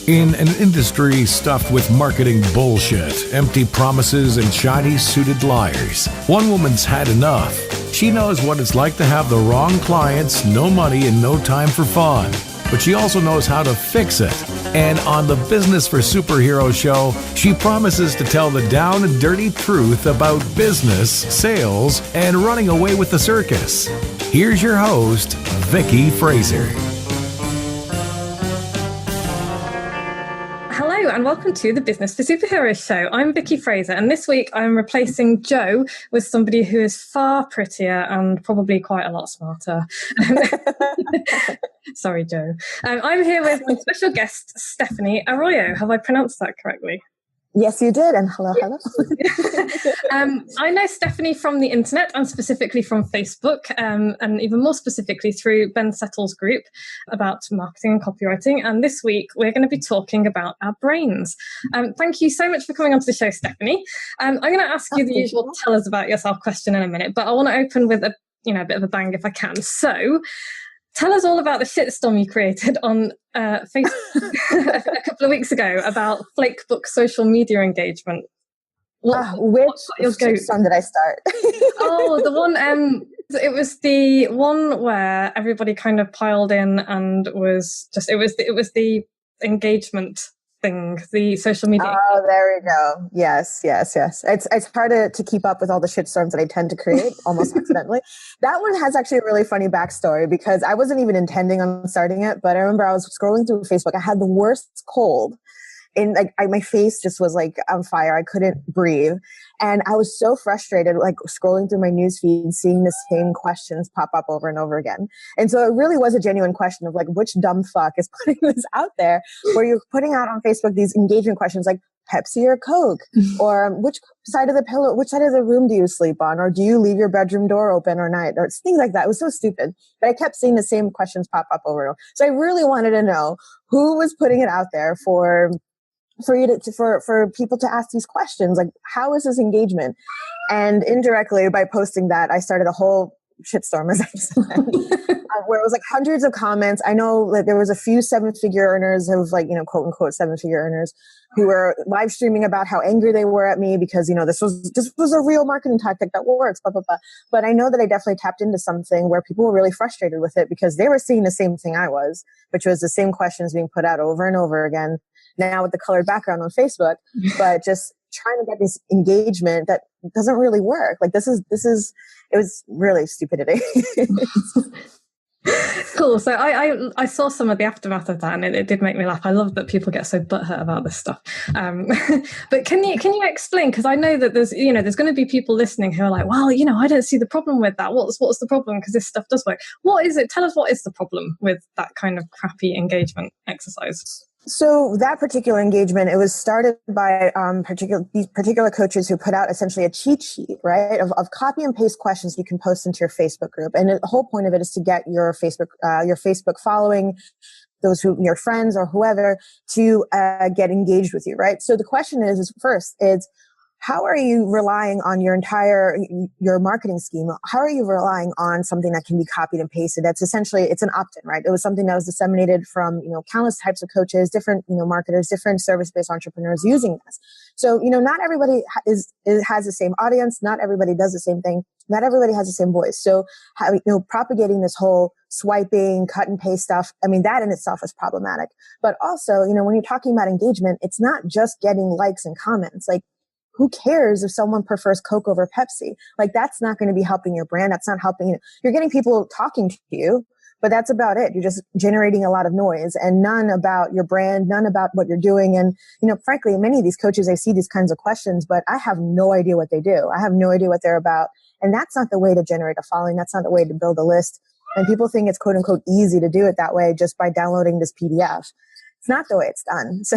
In an industry stuffed with marketing bullshit, empty promises, and shiny-suited liars, one woman's had enough. She knows what it's like to have the wrong clients, no money, and no time for fun. But she also knows how to fix it. And on the Business for Superheroes show, she promises to tell the down and dirty truth about business, sales, and running away with the circus. Here's your host, Vicky Fraser. Hello and welcome to the Business for Superheroes show. I'm Vicky Fraser, and this week I'm replacing Joe with somebody who is far prettier and probably quite a lot smarter. Sorry, Joe. I'm here with my special guest, Stefanie Arroyo. Have I pronounced that correctly? Yes, you did. And hello. I know Stefanie from the internet and specifically from Facebook, and even more specifically through Ben Settle's group about marketing and copywriting. And this week we're going to be talking about our brains. Thank you so much for coming onto the show, Stefanie. I'm going to ask you the usual tell us about yourself question in a minute, but I want to open with a bit of a bang if I can. So tell us all about the shitstorm you created on Facebook a couple of weeks ago about Flakebook social media engagement. Which shitstorm did I start? The one, it was the one where everybody kind of piled in and it was the engagement thing, the social media. Oh, there we go. Yes. It's hard to keep up with all the shitstorms that I tend to create almost accidentally. That one has actually a really funny backstory because I wasn't even intending on starting it, but I remember I was scrolling through Facebook. I had the worst cold. And my face just was like on fire. I couldn't breathe. And I was so frustrated, like scrolling through my newsfeed and seeing the same questions pop up over and over again. And so it really was a genuine question of like, which dumb fuck is putting this out there where you're putting out on Facebook these engagement questions like Pepsi or Coke, or which side of the room do you sleep on? Or do you leave your bedroom door open or night? Or things like that. It was so stupid. But I kept seeing the same questions pop up over and over. So I really wanted to know who was putting it out there for people to ask these questions, like how is this engagement? And indirectly by posting that, I started a whole shitstorm, as I said, where it was like hundreds of comments. I know that there was a few 7-figure earners of quote unquote 7-figure earners who were live streaming about how angry they were at me because, this was a real marketing tactic that works, blah, blah, blah. But I know that I definitely tapped into something where people were really frustrated with it because they were seeing the same thing I was, which was the same questions being put out over and over again. Now with the colored background on Facebook, but just trying to get this engagement that doesn't really work. Like it was really stupidity. Cool. So I saw some of the aftermath of that, and it did make me laugh. I love that people get so butthurt about this stuff. But can you explain? Because I know that there's going to be people listening who are like, well, I don't see the problem with that. What's the problem? Because this stuff does work. What is it? Tell us what is the problem with that kind of crappy engagement exercise. So that particular engagement, it was started by these particular coaches who put out essentially a cheat sheet, right, of copy and paste questions you can post into your Facebook group. And the whole point of it is to get your Facebook following, those who your friends or whoever, to get engaged with you, right? So the question is how are you relying on your marketing scheme? How are you relying on something that can be copied and pasted? That's essentially, it's an opt-in, right? It was something that was disseminated from, countless types of coaches, different, marketers, different service-based entrepreneurs using this. So, not everybody has the same audience. Not everybody does the same thing. Not everybody has the same voice. So, propagating this whole swiping, cut and paste stuff, that in itself is problematic. But also, when you're talking about engagement, it's not just getting likes and comments. Like, who cares if someone prefers Coke over Pepsi? Like, that's not going to be helping your brand. That's not helping you. You're getting people talking to you, but that's about it. You're just generating a lot of noise and none about your brand, none about what you're doing. And, frankly, many of these coaches, I see these kinds of questions, but I have no idea what they do. I have no idea what they're about. And that's not the way to generate a following. That's not the way to build a list. And people think it's quote unquote easy to do it that way just by downloading this PDF. It's not the way it's done. So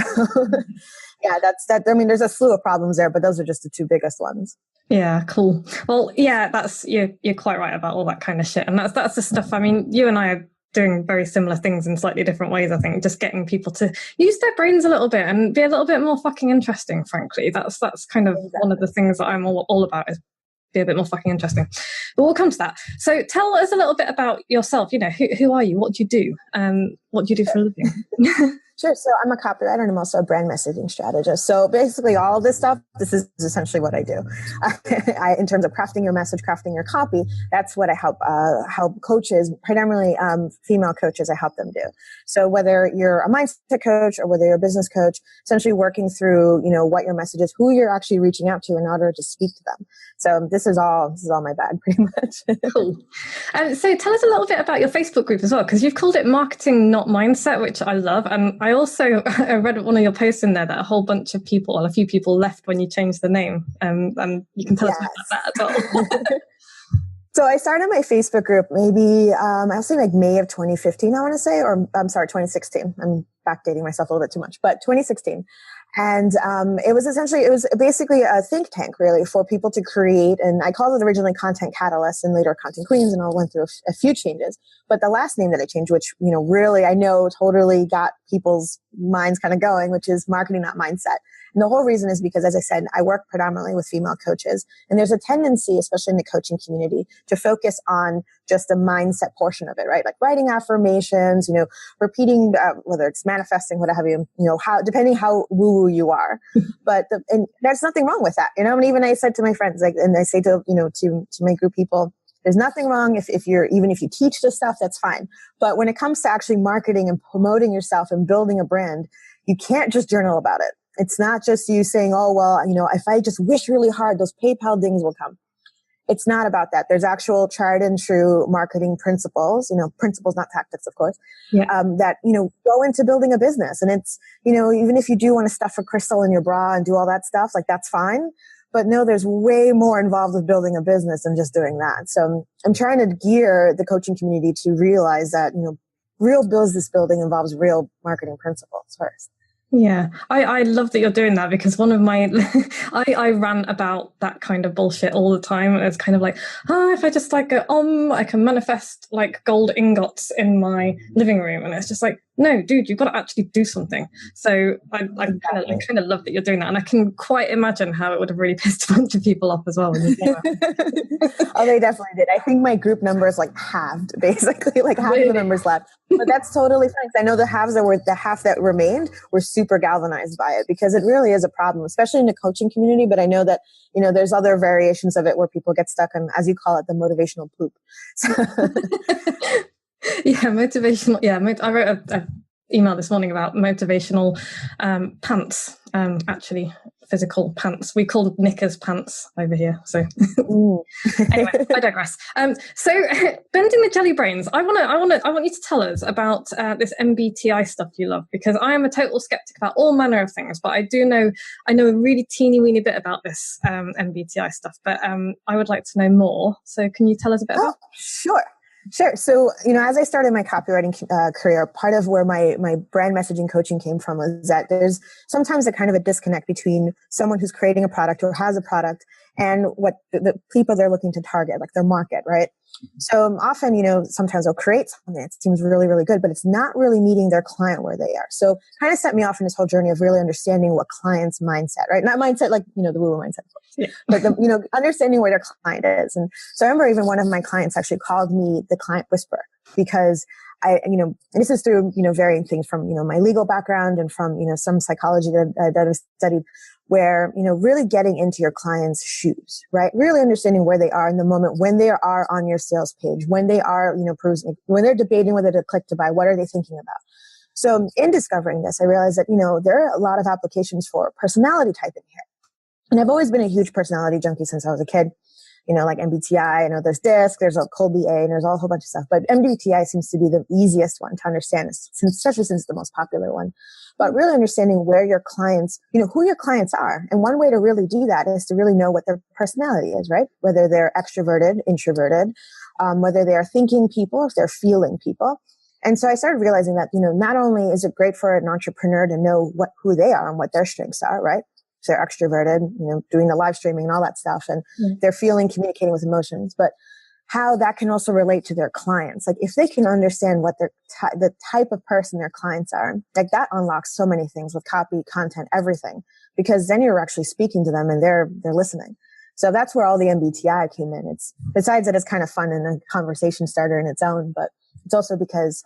yeah, that's that. There's a slew of problems there, but those are just the two biggest ones. Yeah, cool. Well, yeah, you're quite right about all that kind of shit. And that's the stuff. You and I are doing very similar things in slightly different ways, I think, just getting people to use their brains a little bit and be a little bit more fucking interesting, frankly. That's kind of one of the things that I'm all about, is be a bit more fucking interesting. But we'll come to that. So tell us a little bit about yourself. You know, who are you? What do you do? What do you do for a living? Sure. So I'm a copywriter and I'm also a brand messaging strategist. So basically all this stuff, this is essentially what I do. In terms of crafting your message, crafting your copy, that's what I help coaches, predominantly female coaches, I help them do. So whether you're a mindset coach or whether you're a business coach, essentially working through, what your message is, who you're actually reaching out to in order to speak to them. So this is all my bag pretty much. Cool. So tell us a little bit about your Facebook group as well, because you've called it Marketing Not Mindset, which I love. And I also read one of your posts in there that a whole bunch of people, or a few people left when you changed the name. And you can tell us about that as well. So I started my Facebook group maybe, I'll say like May of 2015, I want to say, or I'm sorry, 2016. I'm backdating myself a little bit too much, but 2016. And it was basically a think tank really for people to create. And I called it originally Content Catalyst and later Content Queens, and I went through a few changes. But the last name that I changed, which, really I know totally got people's minds kind of going, which is Marketing Not Mindset. And the whole reason is because, as I said, I work predominantly with female coaches. And there's a tendency, especially in the coaching community, to focus on just the mindset portion of it, right? Like writing affirmations, repeating, whether it's manifesting, what have you, depending how woo-woo you are. But and there's nothing wrong with that, And even I said to my friends, and I say to my group people, there's nothing wrong if you teach this stuff, that's fine. But when it comes to actually marketing and promoting yourself and building a brand, you can't just journal about it. It's not just you saying, oh, well, if I just wish really hard, those PayPal dings will come. It's not about that. There's actual tried and true marketing principles, principles, not tactics, of course, that, go into building a business. And it's, even if you do want to stuff a crystal in your bra and do all that stuff, like that's fine. But no, there's way more involved with building a business than just doing that. So I'm trying to gear the coaching community to realize that, real business building involves real marketing principles first. Yeah, I love that you're doing that, because one of my, I rant about that kind of bullshit all the time. It's kind of like, if I just go, I can manifest like gold ingots in my living room. And it's just like, no, dude, you've got to actually do something. So I kind of love that you're doing that. And I can quite imagine how it would have really pissed a bunch of people off as well. When you came out. Oh, they definitely did. I think my group numbers halved, basically, half of the members left. But that's totally fine. I know the half that remained were super galvanized by it, because it really is a problem, especially in the coaching community. But I know that, there's other variations of it where people get stuck on, as you call it, the motivational poop. Yeah, motivational. Yeah, I wrote a email this morning about motivational pants, actually physical pants. We call them knickers pants over here. So anyway, I digress. So bending the jelly brains. I want you to tell us about this MBTI stuff you love, because I am a total skeptic about all manner of things, but I know a really teeny weeny bit about this MBTI stuff, but I would like to know more. So can you tell us a bit about it? Sure. So, as I started my copywriting career, part of where my brand messaging coaching came from was that there's sometimes a kind of a disconnect between someone who's creating a product or has a product and what the people they're looking to target, like their market, right? So often, sometimes they'll create something that seems really, really good, but it's not really meeting their client where they are. So kind of set me off in this whole journey of really understanding what client's mindset, right? Not mindset like, the woo-woo mindset, yeah. But understanding where their client is. And so I remember even one of my clients actually called me the client whisperer, because and this is through, varying things from, my legal background and from, some psychology that I've studied, where, really getting into your client's shoes, right? Really understanding where they are in the moment when they are on your sales page, when they are, when they're debating whether to click to buy, what are they thinking about? So in discovering this, I realized that, there are a lot of applications for personality type in here. And I've always been a huge personality junkie since I was a kid. Like MBTI, I know there's DISC, there's a Colby A, and there's a whole bunch of stuff. But MBTI seems to be the easiest one to understand, especially since it's the most popular one. But really understanding where your clients, who your clients are. And one way to really do that is to really know what their personality is, right? Whether they're extroverted, introverted, whether they are thinking people, or if they're feeling people. And so I started realizing that, not only is it great for an entrepreneur to know who they are and what their strengths are, right? So they're extroverted, doing the live streaming and all that stuff, and they're feeling, communicating with emotions, but how that can also relate to their clients. Like if they can understand what the type of person their clients are, like that unlocks so many things with copy, content, everything, because then you're actually speaking to them and they're listening. So that's where all the MBTI came in. It's besides that it's kind of fun and a conversation starter in its own, but it's also because,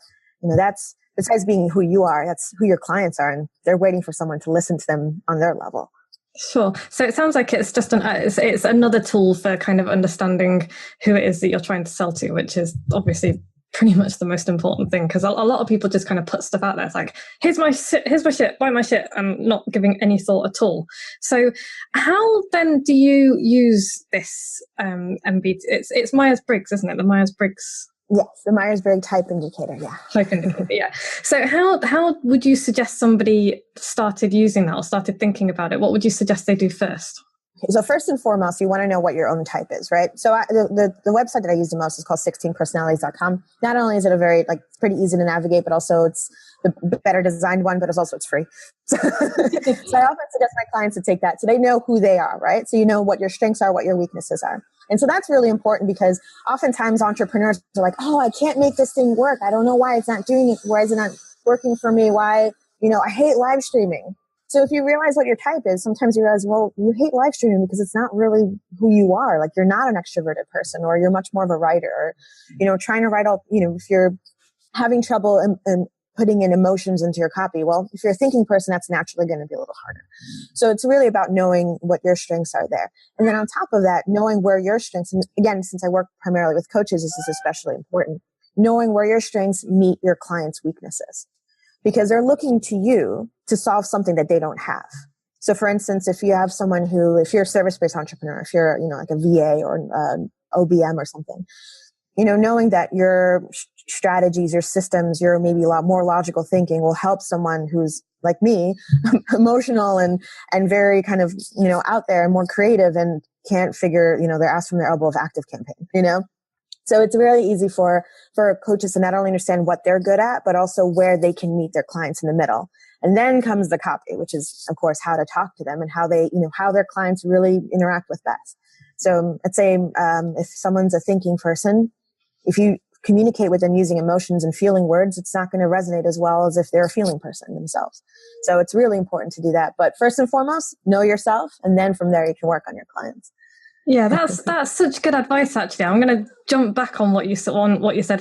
that's besides being who you are, that's who your clients are, and they're waiting for someone to listen to them on their level. Sure. So it sounds like it's just it's another tool for kind of understanding who it is that you're trying to sell to, which is obviously pretty much the most important thing, because a lot of people just kind of put stuff out there. It's like, here's my shit, buy my shit, and not giving any thought at all. So how then do you use this MBTI? It's Myers Briggs, isn't it? The Myers Briggs. Yes, the Myers Briggs Type Indicator. Yeah. Type Indicator. Yeah. So how would you suggest somebody started using that or started thinking about it? What would you suggest they do first? So first and foremost, you want to know what your own type is, right? So the website that I use the most is called 16personalities.com. Not only is it a very pretty easy to navigate, but also it's the better designed one, but it's free. So I often suggest my clients to take that so they know who they are, right? So you know what your strengths are, what your weaknesses are. And so that's really important because oftentimes entrepreneurs are like, oh, I can't make this thing work. I don't know why it's not doing it. Why is it not working for me? Why, I hate live streaming. So if you realize what your type is, sometimes you realize, well, you hate live streaming because it's not really who you are. Like you're not an extroverted person, or you're much more of a writer, or, trying to write all, if you're having trouble and putting in emotions into your copy. Well, if you're a thinking person, that's naturally going to be a little harder. So it's really about knowing what your strengths are there. And then on top of that, knowing where your strengths, and again, since I work primarily with coaches, this is especially important, knowing where your strengths meet your clients' weaknesses. Because they're looking to you to solve something that they don't have. So for instance, if you have someone if you're a service-based entrepreneur, if you're, like a VA or OBM or something, knowing that your strategies, your systems, your maybe a lot more logical thinking will help someone who's like me, emotional and very kind of, out there and more creative and can't figure, their ass from their elbow of active campaign, So it's really easy for coaches to not only understand what they're good at, but also where they can meet their clients in the middle. And then comes the copy, which is, of course, how to talk to them and how they, how their clients really interact with best. So let's say if someone's a thinking person, if you communicate with them using emotions and feeling words, it's not going to resonate as well as if they're a feeling person themselves. So it's really important to do that. But first and foremost, know yourself. And then from there, you can work on your clients. Yeah, that's such good advice. Actually, I'm going to jump back on what you said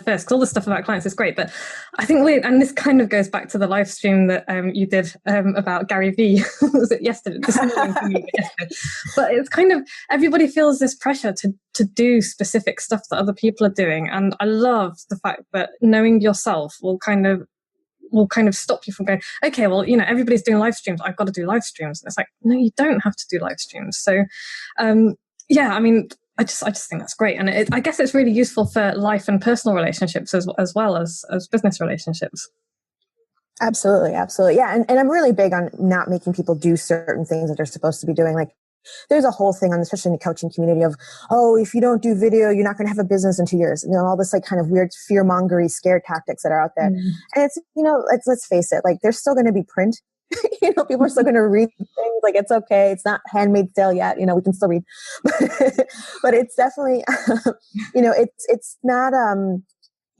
first, because all the stuff about clients is great. But I think and this kind of goes back to the live stream that you did about Gary Vee. Was it yesterday? This morning for me, yesterday. But it's kind of everybody feels this pressure to do specific stuff that other people are doing, and I love the fact that knowing yourself will kind of stop you from going, okay, well, everybody's doing live streams, I've got to do live streams. And it's like, no, you don't have to do live streams. So, yeah, I mean, I just think that's great. And I guess it's really useful for life and personal relationships as well as business relationships. Absolutely. Absolutely. Yeah. And I'm really big on not making people do certain things that they're supposed to be doing. Like there's a whole thing on, especially in the coaching community of, oh, if you don't do video, you're not going to have a business in 2 years. All this kind of weird fear-mongery scare tactics that are out there. Mm. And it's, let's face it, like there's still going to be print. People are still going to read things. Like it's okay. It's not Handmaid's Tale yet. We can still read, but it's definitely, it's not,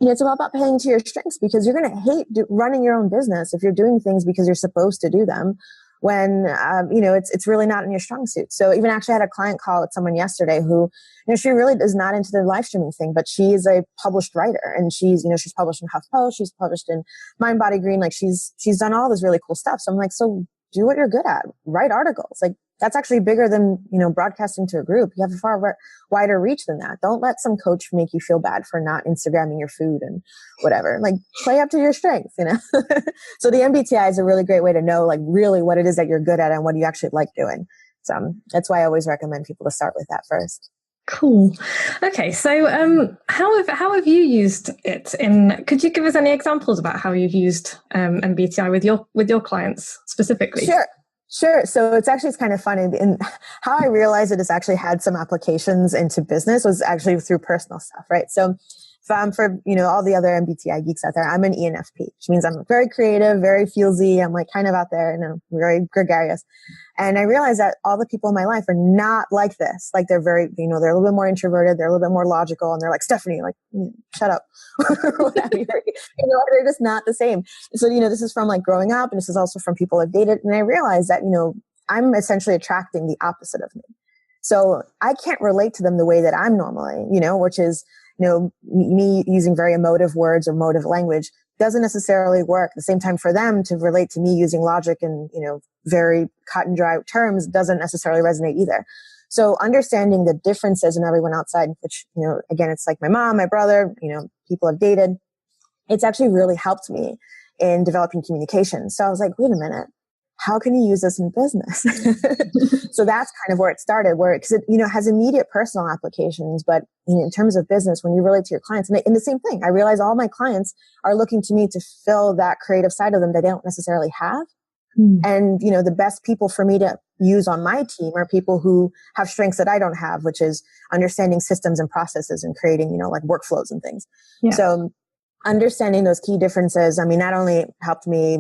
it's all about paying to your strengths, because you're going to hate running your own business if you're doing things because you're supposed to do them when, it's really not in your strong suit. So even actually I had a client call with someone yesterday who, she really is not into the live streaming thing, but she is a published writer, and she's published in HuffPost, she's published in Mind Body Green. Like she's done all this really cool stuff. So I'm like, so do what you're good at, write articles. Like that's actually bigger than, broadcasting to a group. You have a far wider reach than that. Don't let some coach make you feel bad for not Instagramming your food and whatever. Like play up to your strengths, So the MBTI is a really great way to know like really what it is that you're good at and what you actually like doing. So that's why I always recommend people to start with that first. Cool. Okay. So, how have you used it could you give us any examples about how you've used, MBTI with your clients specifically? Sure. So it's kind of funny. And how I realized it has actually had some applications into business was actually through personal stuff, right? So for, all the other MBTI geeks out there, I'm an ENFP, which means I'm very creative, very feelsy. I'm like kind of out there, very gregarious. And I realized that all the people in my life are not like this. Like they're very, they're a little bit more introverted. They're a little bit more logical. And they're like, Stefanie, like, shut up. They're just not the same. So, this is from like growing up, and this is also from people I've dated. And I realized that, I'm essentially attracting the opposite of me. So I can't relate to them the way that I'm normally, which is, me using very emotive words or emotive language doesn't necessarily work. At the same time, for them to relate to me using logic and, very cut and dry terms doesn't necessarily resonate either. So understanding the differences in everyone outside, which, again, it's like my mom, my brother, people I've dated, it's actually really helped me in developing communication. So I was like, wait a minute, how can you use this in business? So that's kind of where it started, because it, has immediate personal applications, but in terms of business, when you relate to your clients, and the same thing, I realize all my clients are looking to me to fill that creative side of them that they don't necessarily have. And, the best people for me to use on my team are people who have strengths that I don't have, which is understanding systems and processes and creating, like workflows and things. Yeah. So understanding those key differences, not only helped me,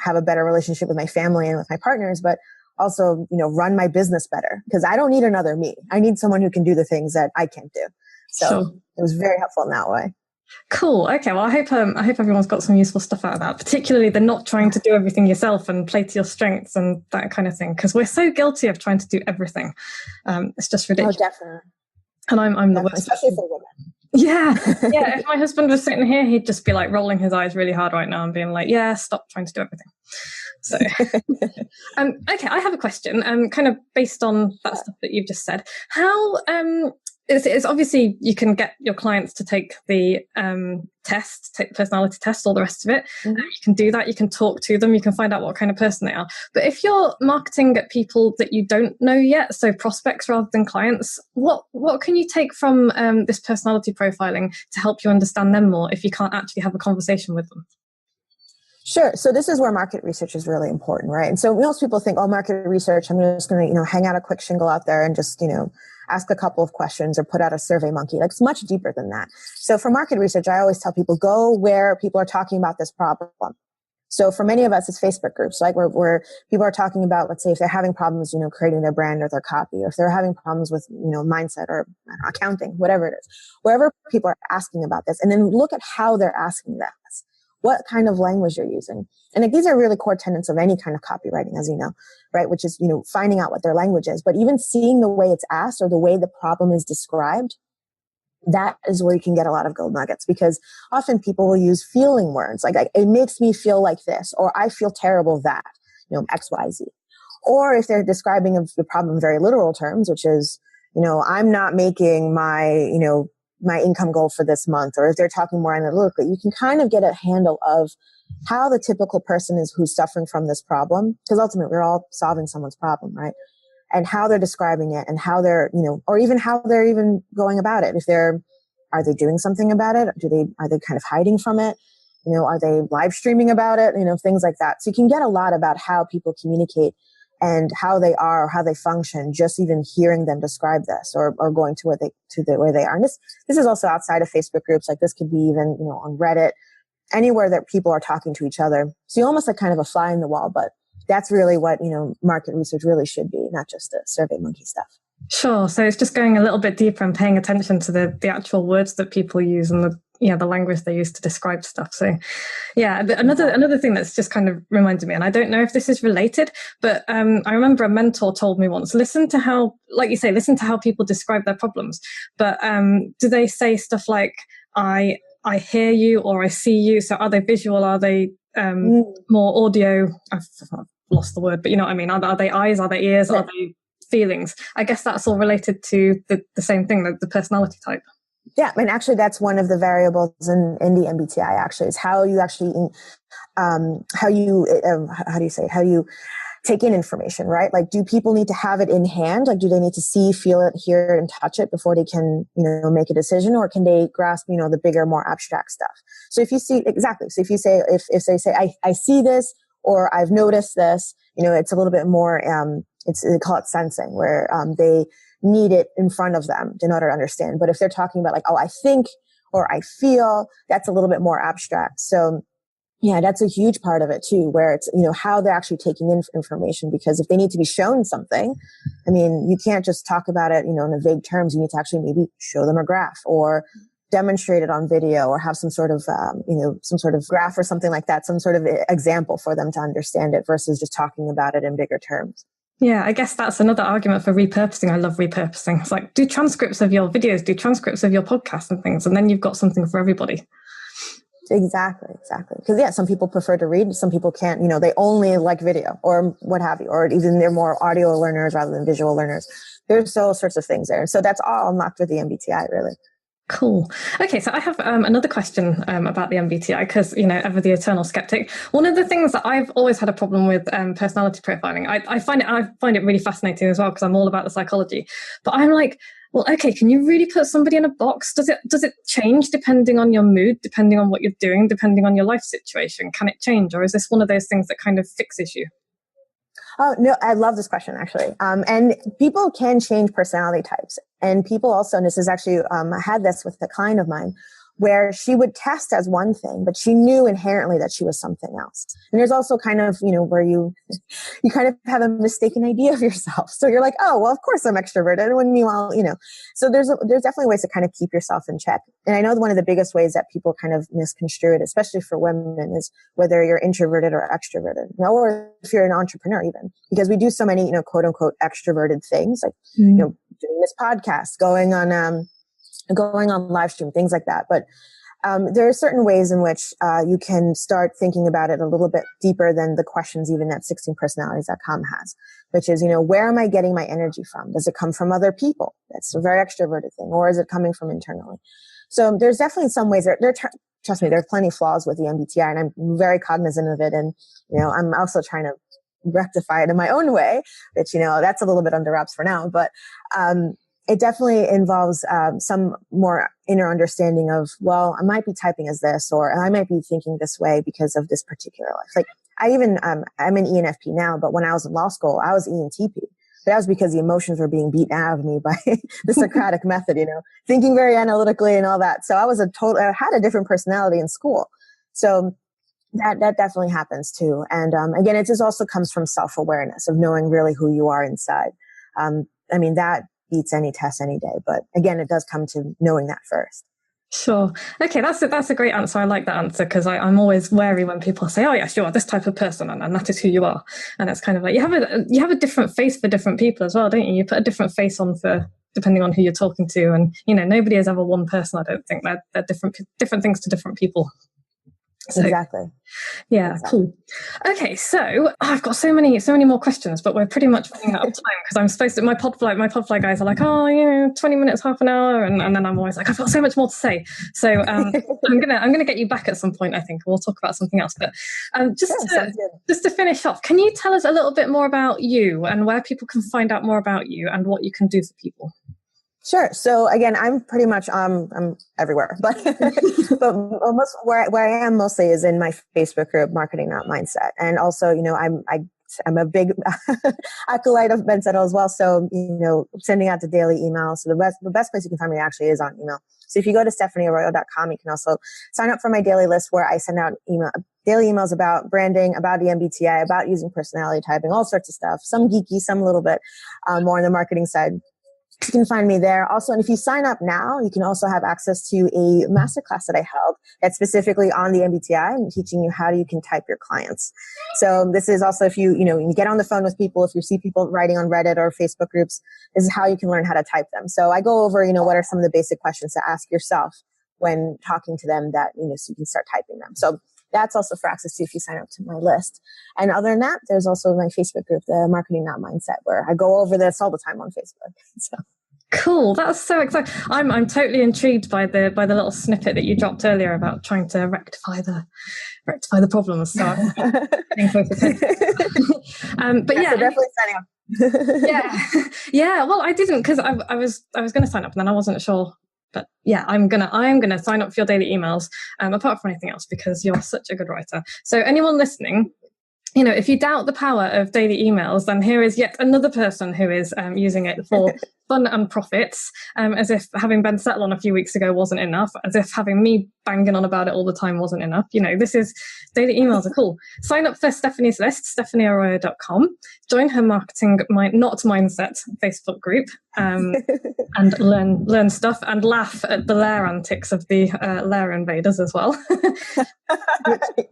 have a better relationship with my family and with my partners, but also, run my business better, because I don't need another me. I need someone who can do the things that I can't do. So sure. It was very helpful in that way. Cool. Okay. Well, I hope everyone's got some useful stuff out of that, particularly the not trying to do everything yourself and play to your strengths and that kind of thing, because we're so guilty of trying to do everything. It's just ridiculous. Oh, definitely. And I'm the worst. Especially for women. Yeah. If my husband was sitting here, he'd just be like rolling his eyes really hard right now and being like, yeah, stop trying to do everything. So, okay, I have a question, kind of based on that stuff that you've just said. How, it's obviously you can get your clients to take the test, take the personality test, all the rest of it. Mm-hmm. You can do that. You can talk to them. You can find out what kind of person they are. But if you're marketing at people that you don't know yet, so prospects rather than clients, what can you take from this personality profiling to help you understand them more if you can't actually have a conversation with them? Sure. So this is where market research is really important, right? And so most people think, market research, I'm just going to, hang out a quick shingle out there and just, ask a couple of questions or put out a survey monkey. Like, it's much deeper than that. So for market research, I always tell people, go where people are talking about this problem. So for many of us, it's Facebook groups, like where people are talking about, let's say, if they're having problems, creating their brand or their copy, or if they're having problems with, mindset or accounting, whatever it is, wherever people are asking about this, and then look at how they're asking this. What kind of language you're using. And like, these are really core tenets of any kind of copywriting, as you know, right? Which is, finding out what their language is, but even seeing the way it's asked or the way the problem is described, that is where you can get a lot of gold nuggets, because often people will use feeling words like it makes me feel like this, or I feel terrible that, X, Y, Z. Or if they're describing the problem in very literal terms, which is, I'm not making my, my income goal for this month, or if they're talking more analytically, you can kind of get a handle of how the typical person is who's suffering from this problem. Because ultimately we're all solving someone's problem, right? And how they're describing it and how they're, or even how they're even going about it. Are they doing something about it? Are they kind of hiding from it? Are they live streaming about it? Things like that. So you can get a lot about how people communicate and how they are, or how they function, just even hearing them describe this, or going to where they are. And this is also outside of Facebook groups. Like, this could be even, on Reddit, anywhere that people are talking to each other. So you almost like kind of a fly in the wall, but that's really what, market research really should be, not just the survey monkey stuff. Sure. So it's just going a little bit deeper and paying attention to the actual words that people use and the language they use to describe stuff. So another thing that's just kind of reminded me, and I don't know if this is related, but I remember a mentor told me once, listen to how people describe their problems. But do they say stuff like, I hear you, or I see you? So are they visual? Are they more audio? I've lost the word, but you know what I mean? Are they eyes? Are they ears? Yeah. Are they feelings? I guess that's all related to the same thing, the personality type. Yeah, and actually that's one of the variables in the MBTI, actually, is how you actually, how you take in information, right? Like, do people need to have it in hand? Like, do they need to see, feel it, hear it, and touch it before they can, make a decision? Or can they grasp, the bigger, more abstract stuff? So if you see, exactly. So if you say, if they say, I see this, or I've noticed this, it's a little bit more, they call it sensing, where they need it in front of them in order to understand. But if they're talking about like, I think, or I feel, that's a little bit more abstract. So yeah, that's a huge part of it too, where it's, how they're actually taking in information, because if they need to be shown something, you can't just talk about it, in a vague terms. You need to actually maybe show them a graph or demonstrate it on video, or have some sort of, some sort of graph or something like that, some sort of example for them to understand it, versus just talking about it in bigger terms. Yeah, I guess that's another argument for repurposing. I love repurposing. It's like, do transcripts of your videos, do transcripts of your podcasts and things, and then you've got something for everybody. Exactly. Because some people prefer to read, some people can't, they only like video or what have you, or even they're more audio learners rather than visual learners. There's all sorts of things there. So that's all unlocked with the MBTI, really. Cool. Okay, so I have another question about the MBTI because, ever the eternal skeptic. One of the things that I've always had a problem with personality profiling, I find it really fascinating as well because I'm all about the psychology. But I'm like, well, okay, can you really put somebody in a box? Does it change depending on your mood, depending on what you're doing, depending on your life situation? Can it change, or is this one of those things that kind of fixes you? Oh, no, I love this question, actually. And people can change personality types. And people also, and this is actually, I had this with a client of mine, where she would test as one thing, but she knew inherently that she was something else. And there's also kind of, where you kind of have a mistaken idea of yourself. So you're like, oh, well, of course I'm extroverted. When meanwhile, so there's definitely ways to kind of keep yourself in check. And I know one of the biggest ways that people kind of misconstrue it, especially for women, is whether you're introverted or extroverted, or if you're an entrepreneur even, because we do so many, quote unquote, extroverted things, like, doing this podcast, going on live stream, things like that. But there are certain ways in which you can start thinking about it a little bit deeper than the questions even that 16personalities.com has, which is, where am I getting my energy from? Does it come from other people? That's a very extroverted thing. Or is it coming from internally? So there's definitely some ways trust me, there are plenty of flaws with the MBTI, and I'm very cognizant of it. And, I'm also trying to rectify it in my own way, which, that's a little bit under wraps for now. But it definitely involves some more inner understanding of, well, I might be typing as this, or I might be thinking this way because of this particular life. Like I'm an ENFP now, but when I was in law school, I was ENTP. But that was because the emotions were being beaten out of me by the Socratic method, thinking very analytically and all that. So I had a different personality in school. So that definitely happens too. And again, it just also comes from self-awareness of knowing really who you are inside. That beats any test any day. But again, it does come to knowing that first. Sure. Okay, that's a great answer. I like that answer because I'm always wary when people say, "Oh yes, you are this type of person, and that is who you are." And it's kind of like you have a different face for different people as well, don't you? You put a different face on for depending on who you're talking to, and nobody is ever one person. I don't think they're different things to different people. So, exactly. Yeah, exactly. Cool. Okay, so I've got so many more questions, but we're pretty much running out of time because I'm supposed to. My podfly guys are like, 20 minutes, half an hour, and then I'm always like, I've got so much more to say. So I'm gonna get you back at some point. I think we'll talk about something else. But just to finish off, can you tell us a little bit more about you and where people can find out more about you and what you can do for people? Sure. So again, I'm pretty much I'm everywhere, but almost where I am mostly is in my Facebook group, Marketing Not Mindset, and also I'm a big acolyte of Ben Settle as well. So sending out the daily emails. So the best place you can find me actually is on email. So if you go to StefanieArroyo.com, you can also sign up for my daily list where I send out daily emails about branding, about the MBTI, about using personality typing, all sorts of stuff. Some geeky, some a little bit more on the marketing side. You can find me there. Also, and if you sign up now, you can also have access to a masterclass that I held that's specifically on the MBTI and teaching you how you can type your clients. So this is also if you get on the phone with people, if you see people writing on Reddit or Facebook groups, this is how you can learn how to type them. So I go over, what are some of the basic questions to ask yourself when talking to them that, so you can start typing them. So that's also for access to if you sign up to my list. And other than that, there's also my Facebook group, the Marketing Not Mindset, where I go over this all the time on Facebook. So. Cool. That's so exciting. I'm totally intrigued by the little snippet that you dropped earlier about trying to rectify the problems. So but yeah, so definitely signing up. yeah. Well, I didn't because I was going to sign up and then I wasn't sure. But yeah, I'm gonna sign up for your daily emails, apart from anything else, because you're such a good writer. So anyone listening, if you doubt the power of daily emails, then here is yet another person who is using it for fun and profits, as if having Ben Settle on a few weeks ago wasn't enough, as if having me banging on about it all the time wasn't enough. This is daily emails are cool. Sign up for Stefanie's list, StefanieArroyo.com. Join her Marketing Not Mindset Facebook group, and learn stuff and laugh at the lair antics of the lair invaders as well.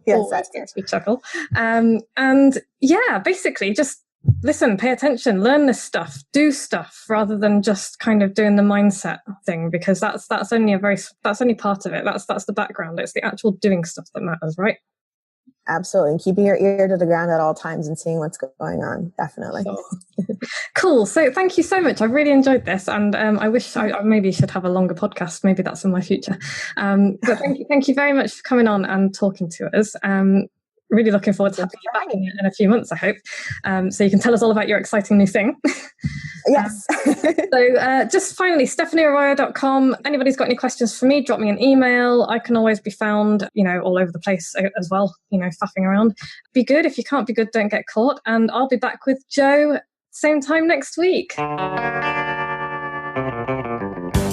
Yes, that's we chuckle. And yeah, basically just listen, pay attention, learn this stuff, do stuff rather than just kind of doing the mindset thing, because that's only part of it. That's the background. It's the actual doing stuff that matters, right? Absolutely. And keeping your ear to the ground at all times and seeing what's going on. Definitely. Cool. So thank you so much. I really enjoyed this. And I wish I maybe should have a longer podcast. Maybe that's in my future. But thank you very much for coming on and talking to us. Really looking forward to having you back in a few months, I hope. So you can tell us all about your exciting new thing. Yes. So just finally, StefanieArroyo.com. Anybody's got any questions for me, drop me an email. I can always be found, all over the place as well, faffing around. Be good. If you can't be good, don't get caught. And I'll be back with Joe same time next week.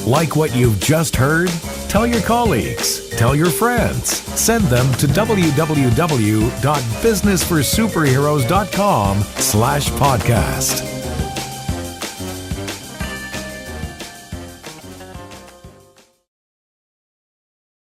Like what you've just heard? Tell your colleagues, tell your friends, send them to www.businessforsuperheroes.com/podcast.